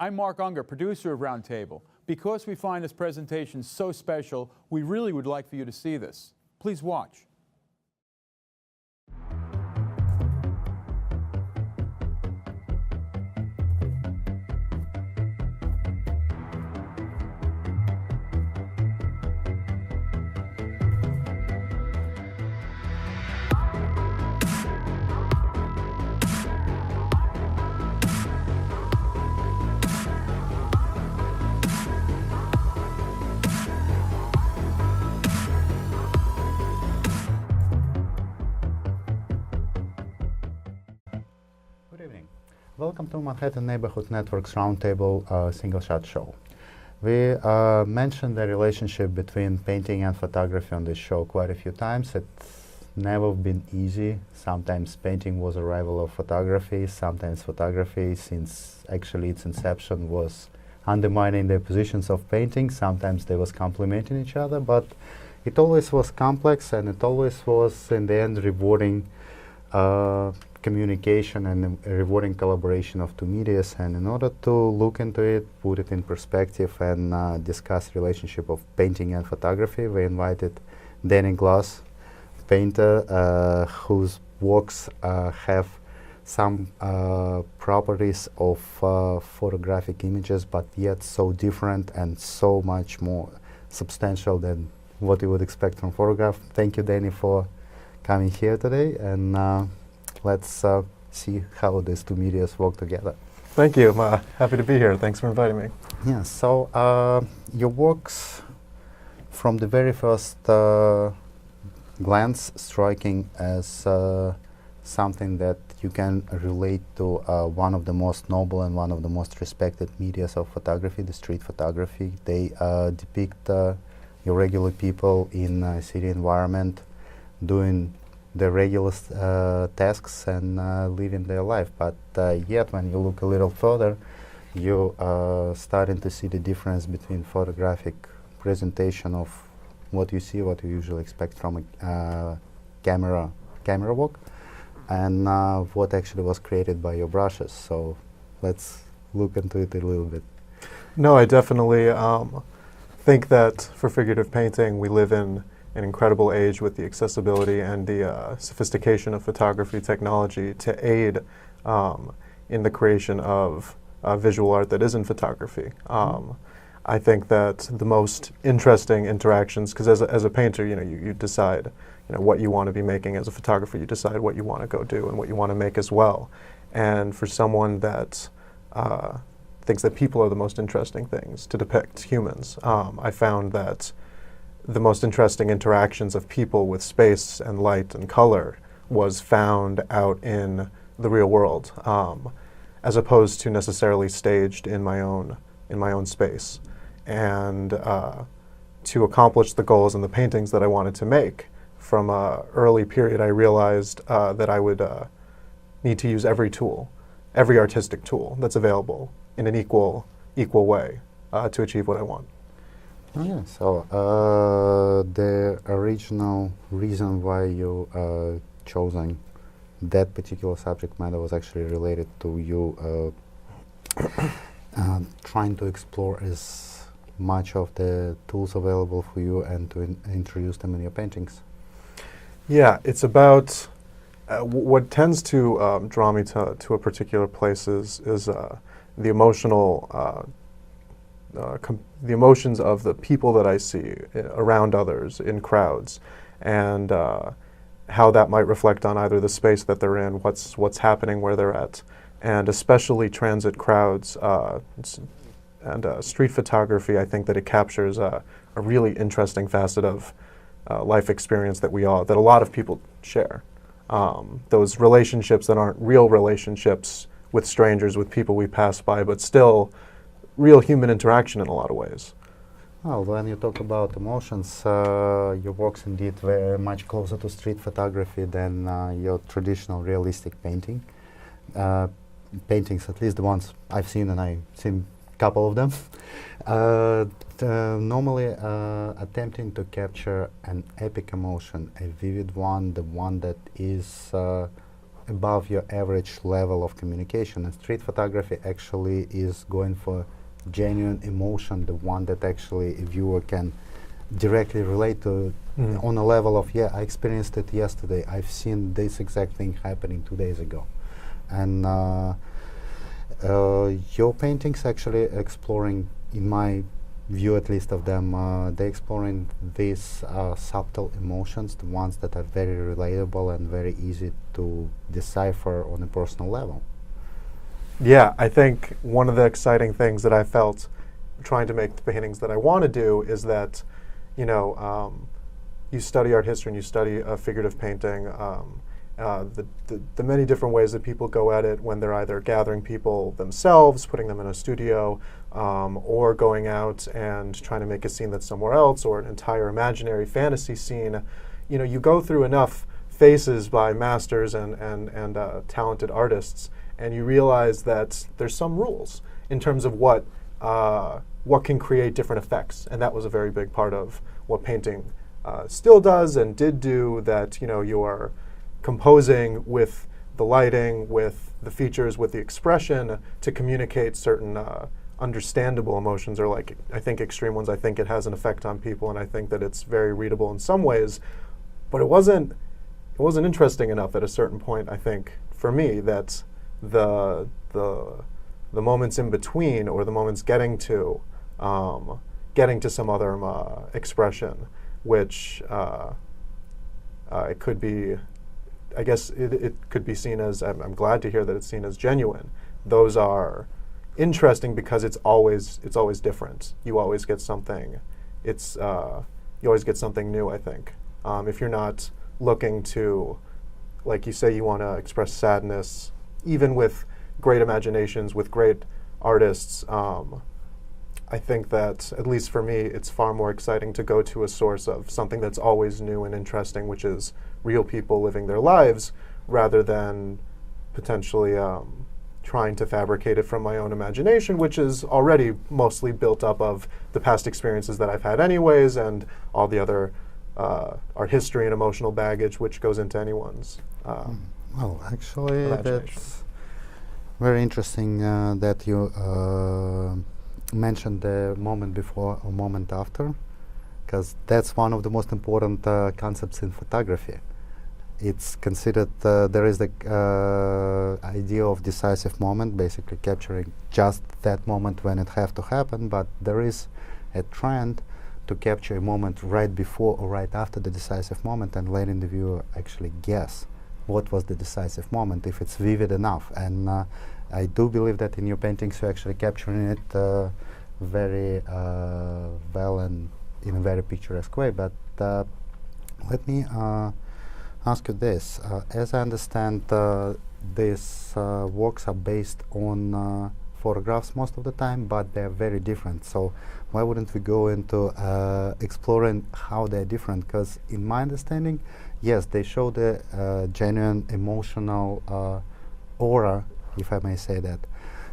I'm Mark Unger, producer of Roundtable. Because we find this presentation so special, we really would like for you to see this. Please watch. Good evening. Welcome to Manhattan Neighborhood Network's Roundtable Single Shot Show. We mentioned the relationship between painting and photography on this show quite a few times. It's never been easy. Sometimes painting was a rival of photography. Sometimes photography, since actually its inception, was undermining the positions of painting. Sometimes they was complementing each other, but it always was complex, and it always was, in the end, rewarding communication and a rewarding collaboration of two medias. And in order to look into it, put it in perspective, and discuss relationship of painting and photography, we invited Danny Glass, painter whose works have some properties of photographic images, but yet so different and so much more substantial than what you would expect from photograph. Thank you, Danny, for coming here today, and let's see how these two medias work together. Thank you. I'm happy to be here. Thanks for inviting me. Yeah, so your works, from the very first glance, striking as something that you can relate to one of the most noble and one of the most respected medias of photography, the street photography. They depict your regular people in a city environment doing the regular tasks and living their life. But yet, when you look a little further, you starting to see the difference between photographic presentation of what you see, what you usually expect from a camera work, and what actually was created by your brushes. So let's look into it a little bit. No, I definitely think that for figurative painting, we live in an incredible age with the accessibility and the sophistication of photography technology to aid in the creation of visual art that isn't photography. I think that the most interesting interactions, because as a painter, you decide what you want to be making. As a photographer, you decide what you want to go do and what you want to make as well. And for someone that thinks that people are the most interesting things to depict, humans, I found that the most interesting interactions of people with space and light and color was found out in the real world, as opposed to necessarily staged in my own space. And to accomplish the goals and the paintings that I wanted to make, from an early period, I realized that I would need to use every tool, every artistic tool that's available in an equal way to achieve what I want. Oh, yeah. So the original reason why you chosen that particular subject matter was actually related to you trying to explore as much of the tools available for you and to introduce them in your paintings. Yeah, it's about what tends to draw me to a particular place is the emotional the emotions of the people that I see around others in crowds, and how that might reflect on either the space that they're in, what's happening where they're at, and especially transit crowds and street photography. I think that it captures a really interesting facet of life experience that a lot of people share. Those relationships that aren't real relationships with strangers, with people we pass by, but still real human interaction in a lot of ways. Well, when you talk about emotions, your work's indeed very much closer to street photography than your traditional realistic painting. Paintings, at least the ones I've seen, and I've seen a couple of them, normally attempting to capture an epic emotion, a vivid one, the one that is above your average level of communication. And street photography actually is going for genuine emotion, the one that actually a viewer can directly relate to on a level of, yeah, I experienced it yesterday. I've seen this exact thing happening 2 days ago. And your paintings actually exploring, in my view at least of them, they're exploring these subtle emotions, the ones that are very relatable and very easy to decipher on a personal level. Yeah, I think one of the exciting things that I felt trying to make the paintings that I want to do is that, you know, you study art history and you study figurative painting, the many different ways that people go at it when they're either gathering people themselves, putting them in a studio, or going out and trying to make a scene that's somewhere else, or an entire imaginary fantasy scene. You know, you go through enough phases by masters and talented artists, and you realize that there's some rules in terms of what can create different effects, and that was a very big part of what painting still does and did do. That, you know, you are composing with the lighting, with the features, with the expression to communicate certain understandable emotions, or, like, I think extreme ones. I think it has an effect on people, and I think that it's very readable in some ways, but it wasn't interesting enough at a certain point, I think, for me, that the moments in between, or the moments getting to some other expression, which it could be, I guess it could be seen as, I'm glad to hear that it's seen as genuine. Those are interesting because it's always different. You always get something. You always get something new, I think. If you're not looking to, like you say, you want to express sadness, even with great imaginations, with great artists, I think that, at least for me, it's far more exciting to go to a source of something that's always new and interesting, which is real people living their lives, rather than potentially trying to fabricate it from my own imagination, which is already mostly built up of the past experiences that I've had anyways, and all the other art history and emotional baggage which goes into anyone's Well, actually, imagination. that's very interesting that you mentioned the moment before or moment after, because that's one of the most important concepts in photography. It's considered, there is the idea of decisive moment, basically capturing just that moment when it has to happen, but there is a trend to capture a moment right before or right after the decisive moment and letting the viewer actually guess what was the decisive moment, if it's vivid enough. And I do believe that in your paintings you're actually capturing it very well and in a very picturesque way. But let me ask you this. As I understand, these works are based on photographs most of the time, but they're very different. So why wouldn't we go into exploring how they're different? Because in my understanding, yes, they show the genuine emotional aura, if I may say that.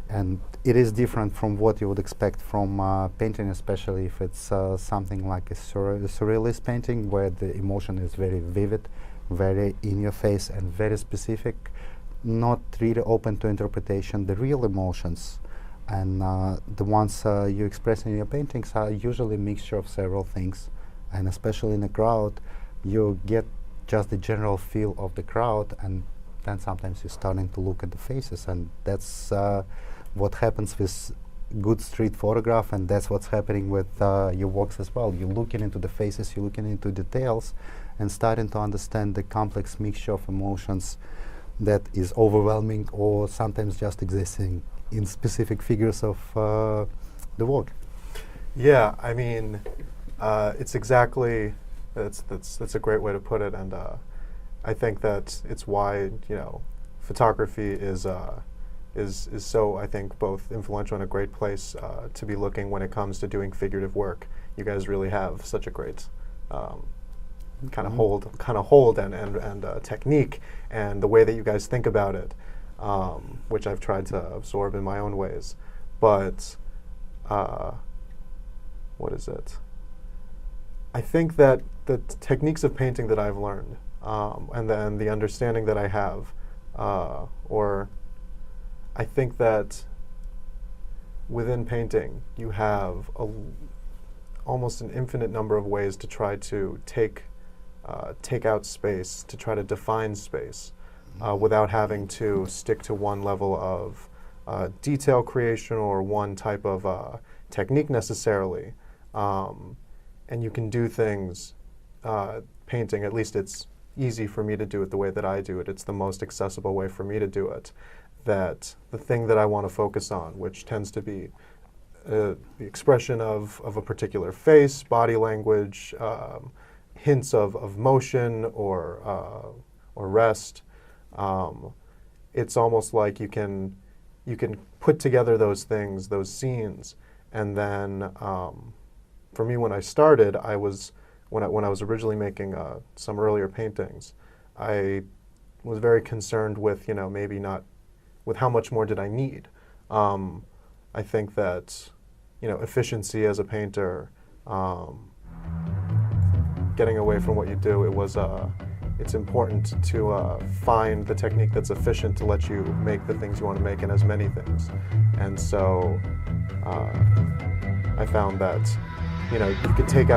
And it is different from what you would expect from painting, especially if it's something like a surrealist painting, where the emotion is very vivid, very in your face, and very specific, not really open to interpretation. The real emotions and the ones you express in your paintings are usually a mixture of several things. And especially in a crowd, you get just the general feel of the crowd, and then sometimes you're starting to look at the faces, and that's what happens with good street photograph, and that's what's happening with your works as well. You're looking into the faces, you're looking into details, and starting to understand the complex mixture of emotions that is overwhelming, or sometimes just existing in specific figures of the work. Yeah, I mean, it's exactly, that's a great way to put it, and I think that it's why, you know, photography is so, I think, both influential and a great place to be looking when it comes to doing figurative work. You guys really have such a great kind of hold and technique, and the way that you guys think about it, which I've tried to absorb in my own ways. But what is it? I think that the techniques of painting that I've learned, and then the understanding that I have or I think that within painting you have almost an infinite number of ways to try to take out space, to try to define space, without having to stick to one level of detail creation or one type of technique necessarily. And you can do things, painting, at least it's easy for me to do it the way that I do it. It's the most accessible way for me to do it. That the thing that I want to focus on, which tends to be the expression of a particular face, body language, hints of motion or rest. It's almost like you can put together those things, those scenes, and then for me, when I started, when I was originally making some earlier paintings, I was very concerned with maybe not with how much more did I need. I think that efficiency as a painter, getting away from what you do, it's important to find the technique that's efficient to let you make the things you want to make in as many things. And so I found that you can take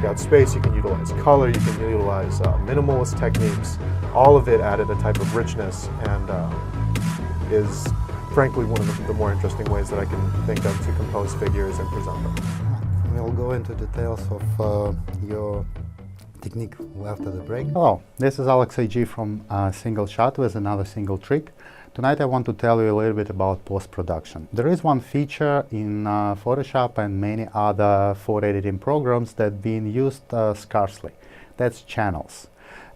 out space, you can utilize color, you can utilize minimalist techniques. All of it added a type of richness and is frankly one of the more interesting ways that I can think of to compose figures and present them. We'll go into details of your technique after the break. Hello, this is Alex AG from Single Shot with another single trick. Tonight I want to tell you a little bit about post-production. There is one feature in Photoshop and many other photo editing programs that being used scarcely. That's channels.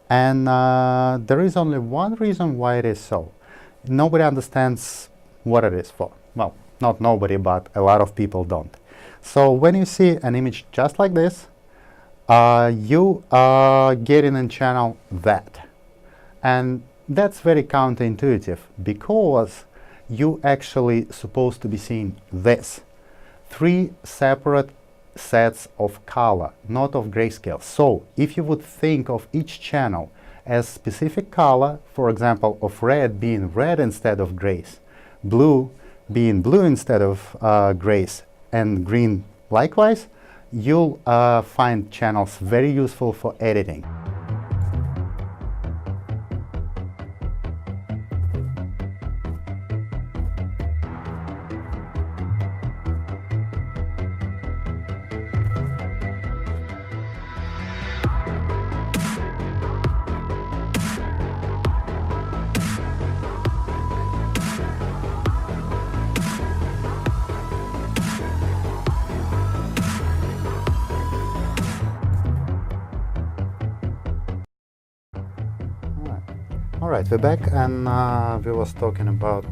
And there is only one reason why it is so. Nobody understands what it is for. Well, not nobody, but a lot of people don't. So when you see an image just like this, you are getting in channel that. And that's very counterintuitive because you actually supposed to be seeing this. 3 separate sets of color, not of grayscale. So if you would think of each channel as specific color, for example, of red being red instead of grays, blue being blue instead of grays, and green likewise, you'll find channels very useful for editing. Alright, we're back and we was talking about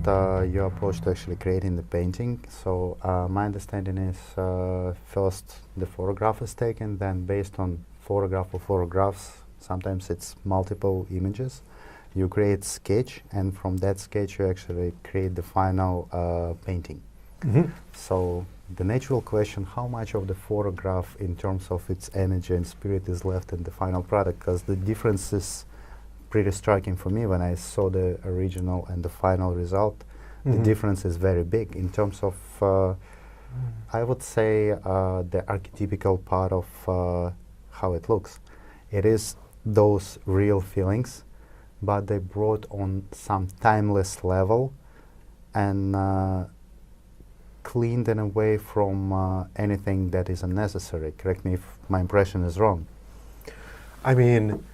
your approach to actually creating the painting. So my understanding is first the photograph is taken, then based on photograph or photographs, sometimes it's multiple images, you create sketch, and from that sketch you actually create the final painting. Mm-hmm. So the natural question, how much of the photograph in terms of its energy and spirit is left in the final product? Because the difference is pretty striking for me when I saw the original and the final result. Mm-hmm. The difference is very big in terms of, I would say, the archetypical part of how it looks. It is those real feelings, but they brought on some timeless level and cleaned in a way from anything that is unnecessary. Correct me if my impression is wrong. I mean,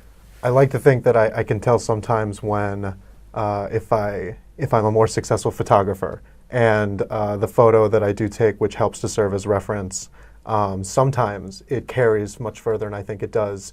I like to think that I can tell sometimes when if I'm a more successful photographer and the photo that I do take, which helps to serve as reference, sometimes it carries much further than I think it does.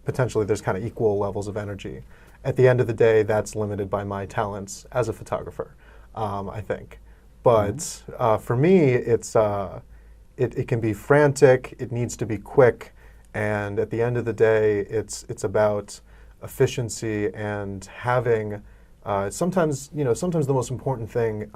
Potentially there's kind of equal levels of energy. At the end of the day, that's limited by my talents as a photographer, I think. But for me, it can be frantic, it needs to be quick, and at the end of the day, it's about efficiency and having Sometimes, sometimes the most important thing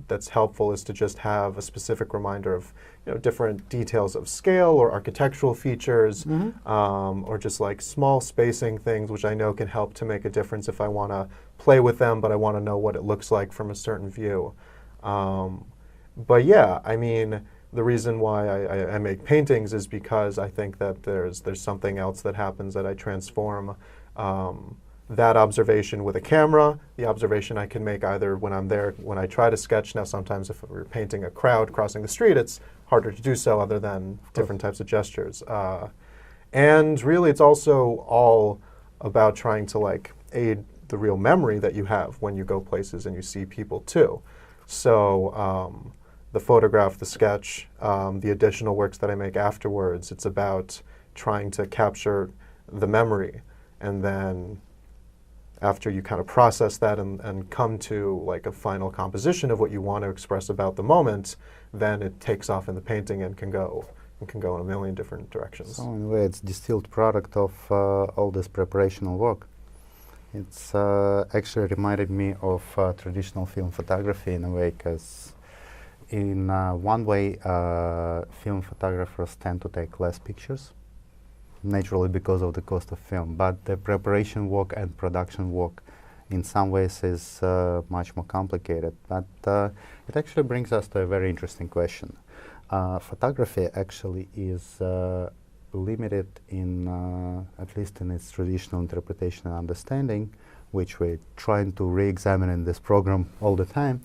that's helpful is to just have a specific reminder of, different details of scale or architectural features, or just like small spacing things, which I know can help to make a difference if I want to play with them, but I want to know what it looks like from a certain view. But yeah, I mean, the reason why I make paintings is because I think that there's something else that happens that I transform that observation with a camera, the observation I can make either when I'm there, when I try to sketch. Now sometimes if we're painting a crowd crossing the street, it's harder to do so other than different types of gestures. And really it's also all about trying to like aid the real memory that you have when you go places and you see people too. So the photograph, the sketch, the additional works that I make afterwards, it's about trying to capture the memory, and then after you kind of process that and come to like a final composition of what you want to express about the moment, then it takes off in the painting and can go in a million different directions. So in a way, it's distilled product of all this preparational work. It's actually reminded me of traditional film photography in a way, because in one way, film photographers tend to take less pictures, naturally because of the cost of film, but the preparation work and production work in some ways is much more complicated. But it actually brings us to a very interesting question. Photography actually is limited in, at least in its traditional interpretation and understanding, which we're trying to re-examine in this program all the time,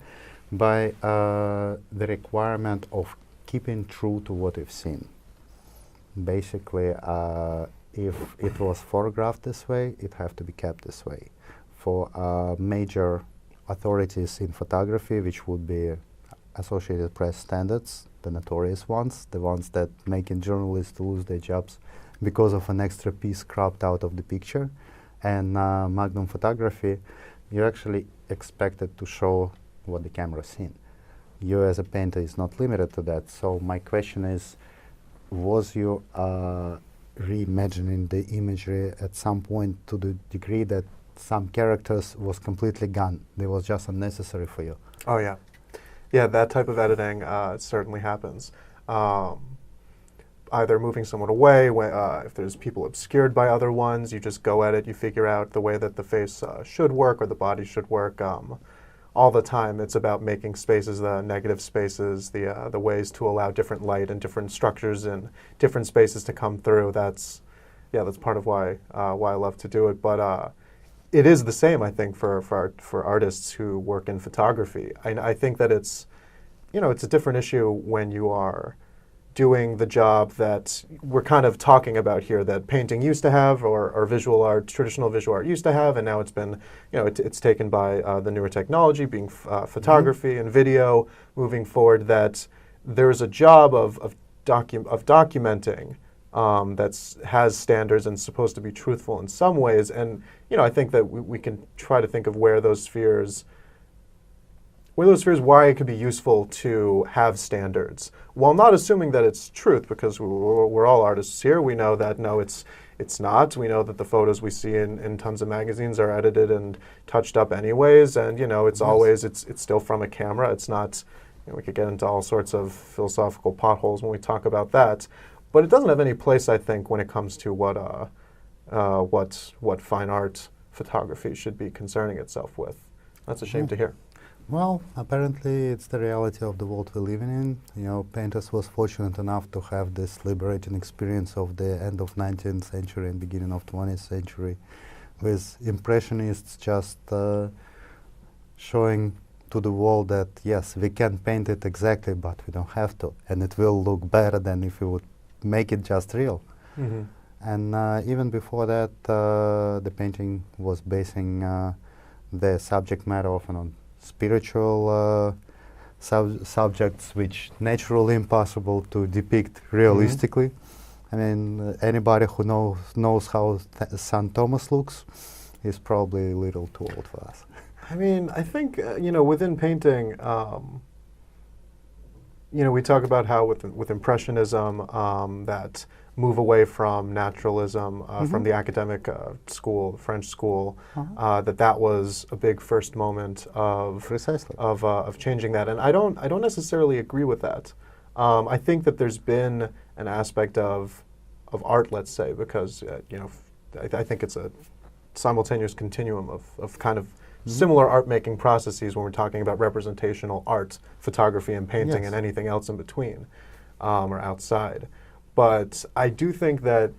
by the requirement of keeping true to what we've seen. Basically, if it was photographed this way, it have to be kept this way. For major authorities in photography, which would be Associated Press standards, the notorious ones, the ones that making journalists lose their jobs because of an extra piece cropped out of the picture, and Magnum photography, you're actually expected to show what the camera seen. You as a painter is not limited to that. So my question is, was you reimagining the imagery at some point to the degree that some characters was completely gone? They was just unnecessary for you. Oh yeah. Yeah, that type of editing certainly happens. Either moving someone away, if there's people obscured by other ones, you just go at it, you figure out the way that the face should work or the body should work. All the time, it's about making spaces, the negative spaces, the ways to allow different light and different structures and different spaces to come through. That's part of why I love to do it. But it is the same, I think, for artists who work in photography. I think that it's a different issue when you are doing the job that we're kind of talking about here, that painting used to have, or visual art, traditional visual art used to have, and now it's been, it's taken by the newer technology, being photography and video, moving forward, that there's a job of documenting that has standards and supposed to be truthful in some ways. And I think that we can try to think of where those spheres, why it could be useful to have standards, while not assuming that it's truth, because we're all artists here. We know that no, it's not. We know that the photos we see in tons of magazines are edited and touched up anyways, and it's always it's still from a camera. It's not. We could get into all sorts of philosophical potholes when we talk about that, but it doesn't have any place, I think, when it comes to what fine art photography should be concerning itself with. That's a shame to hear. Well, apparently it's the reality of the world we're living in. Painters was fortunate enough to have this liberating experience of the end of 19th century and beginning of 20th century, with impressionists just showing to the world that yes, we can paint it exactly, but we don't have to, and it will look better than if we would make it just real. Mm-hmm. And even before that, the painting was basing the subject matter often on spiritual subjects, which naturally impossible to depict realistically. I mean, anybody who knows how St. Thomas looks is probably a little too old for us. I mean, I think within painting, we talk about how with impressionism that move away from naturalism from the academic school, French school, that was a big first moment of Precisely. of changing that. And I don't necessarily agree with that. I think that there's been an aspect of art, let's say, because I think it's a simultaneous continuum of kind of similar art-making processes when we're talking about representational art, photography and painting, and anything else in between or outside. But I do think that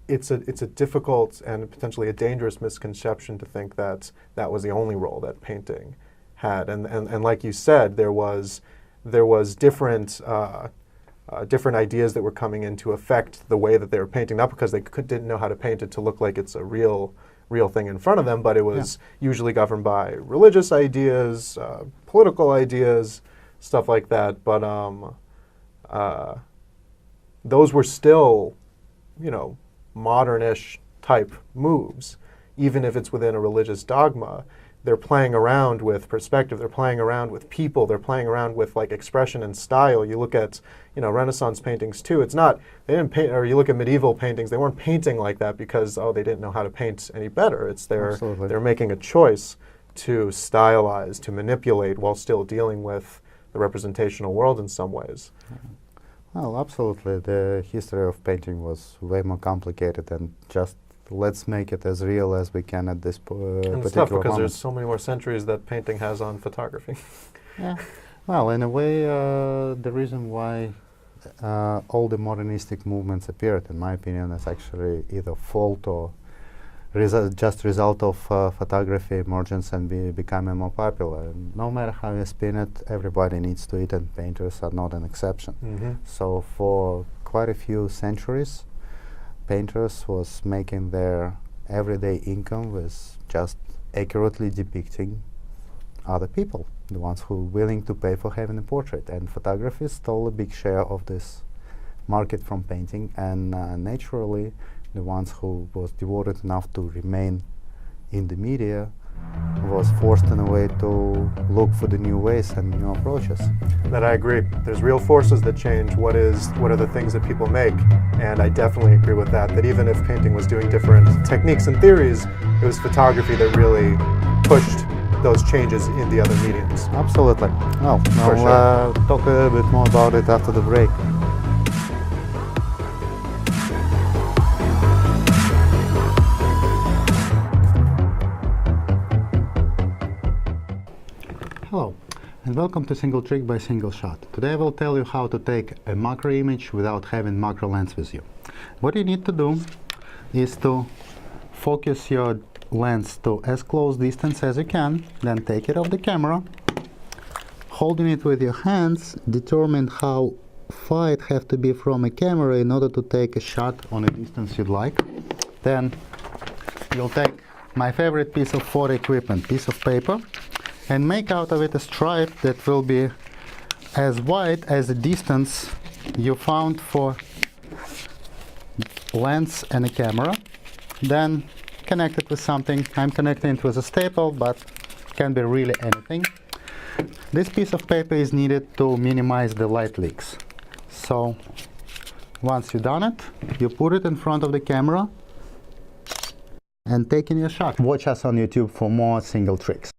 it's a difficult and potentially a dangerous misconception to think that that was the only role that painting had. And like you said, there was different different ideas that were coming in to affect the way that they were painting, not because they didn't know how to paint it to look like it's a real thing in front of them, but it was usually governed by religious ideas, political ideas, stuff like that. But those were still, modern-ish type moves, even if it's within a religious dogma. They're playing around with perspective. They're playing around with people. They're playing around with like expression and style. You look at, Renaissance paintings too. It's not, they didn't paint, or you look at medieval paintings, they weren't painting like that because, they didn't know how to paint any better. It's they're making a choice to stylize, to manipulate while still dealing with the representational world in some ways. Well, absolutely. The history of painting was way more complicated and just let's make it as real as we can at this and particular it's tough because moment. there's so many more centuries that painting has on photography. Yeah. Well, in a way, the reason why all the modernistic movements appeared, in my opinion, is actually either fault or just result of photography emergence and becoming more popular. And no matter how you spin it, everybody needs to eat, and painters are not an exception. So for quite a few centuries, painters was making their everyday income with just accurately depicting other people, the ones who were willing to pay for having a portrait. And photography stole a big share of this market from painting, and naturally the ones who was devoted enough to remain in the media was forced in a way to look for the new ways and new approaches. That I agree. There's real forces that change what are the things that people make, and I definitely agree with that, that even if painting was doing different techniques and theories, it was photography that really pushed those changes in the other mediums. Absolutely. Well, we'll talk a little bit more about it after the break. Hello, and welcome to Single Trick by Single Shot. Today I will tell you how to take a macro image without having macro lens with you. What you need to do is to focus your lens to as close distance as you can, then take it off the camera, holding it with your hands, determine how far it has to be from a camera in order to take a shot on a distance you'd like. Then you'll take my favorite piece of photo equipment, piece of paper, and make out of it a stripe that will be as wide as the distance you found for lens and a camera. Then connect it with something. I'm connecting it with a staple, but can be really anything. This piece of paper is needed to minimize the light leaks. So once you've done it, you put it in front of the camera and taking your shot. Watch us on YouTube for more single tricks.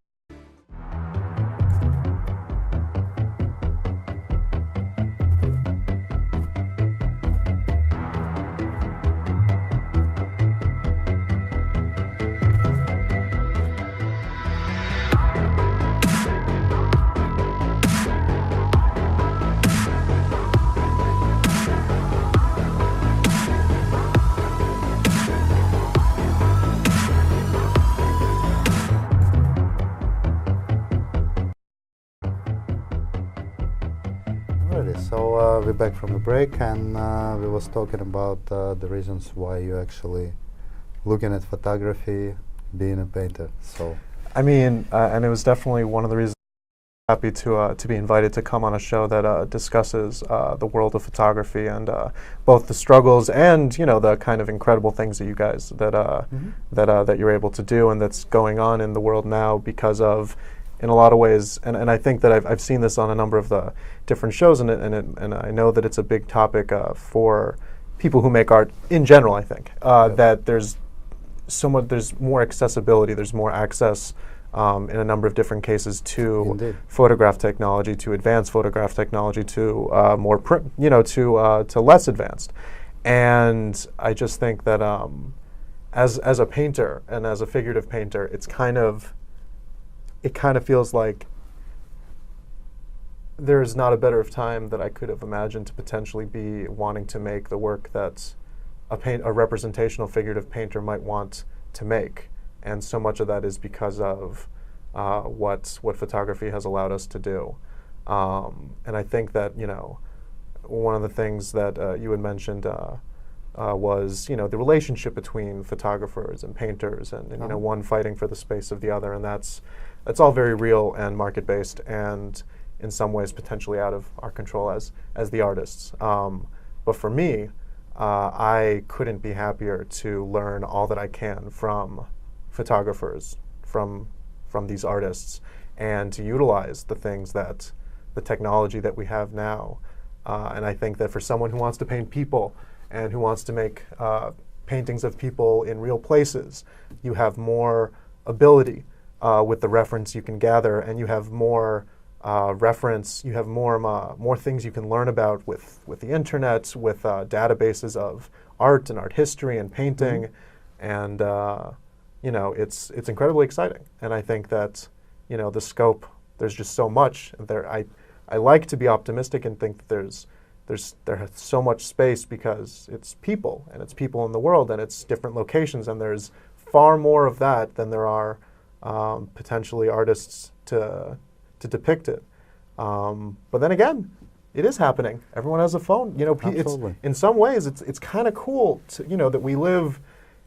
So we're back from the break, and we was talking about the reasons why you're actually looking at photography, being a painter. So I mean, and it was definitely one of the reasons I'm happy to be invited to come on a show that discusses the world of photography and both the struggles and the kind of incredible things that you guys that you're able to do and that's going on in the world now because of, in a lot of ways, and I think that I've seen this on a number of the different shows, and I know that it's a big topic for people who make art in general, I think, that there's more accessibility, there's more access in a number of different cases to Indeed. photograph technology, to advanced photograph technology, to to less advanced. And I just think that as a painter and as a figurative painter, it kind of feels like there's not a better time that I could have imagined to potentially be wanting to make the work that a representational figurative painter might want to make. And so much of that is because of what photography has allowed us to do. And I think that, one of the things that you had mentioned was, the relationship between photographers and painters, and one fighting for the space of the other, and that's all very real and market-based, and in some ways potentially out of our control as the artists. But for me, I couldn't be happier to learn all that I can from photographers, from these artists, and to utilize the technology that we have now. And I think that for someone who wants to paint people and who wants to make paintings of people in real places, you have more ability with the reference you can gather, and you have more you have more things you can learn about with the internet, with databases of art and art history and painting, and it's incredibly exciting. And I think that the scope, there's just so much there. I like to be optimistic and think that there's so much space, because it's people, and it's people in the world, and it's different locations, and there's far more of that than there are potentially artists to depict it. But then again, it is happening. Everyone has a phone. Absolutely. In some ways, it's kind of cool to, that we live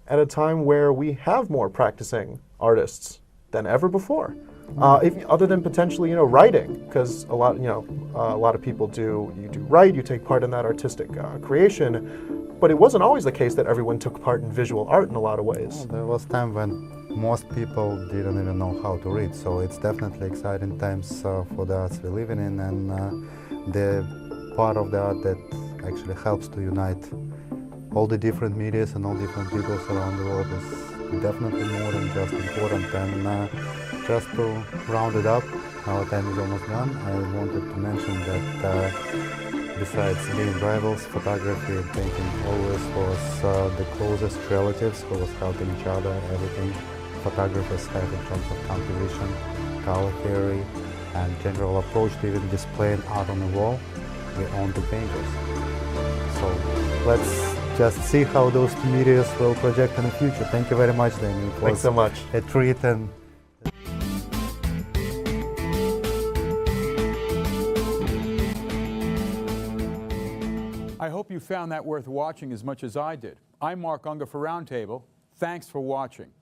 at a time where we have more practicing artists than ever before. Other than potentially, writing, because a lot of people do write, you take part in that artistic creation, but it wasn't always the case that everyone took part in visual art in a lot of ways. Well, there was time when most people didn't even know how to read, so it's definitely exciting times for the arts we're living in, and the part of the art that actually helps to unite all the different medias and all different peoples around the world is definitely more than just important. And just to round it up, our time is almost done. I wanted to mention that besides being rivals, photography and painting always was the closest relatives who was helping each other. Everything photographers have in terms of composition, color theory, and general approach to even displaying art on the wall, we own the painters. So let's just see how those two medias will project in the future. Thank you very much, Danny. It Thanks was so much. a treat. And I hope you found that worth watching as much as I did. I'm Mark Unger for Roundtable. Thanks for watching.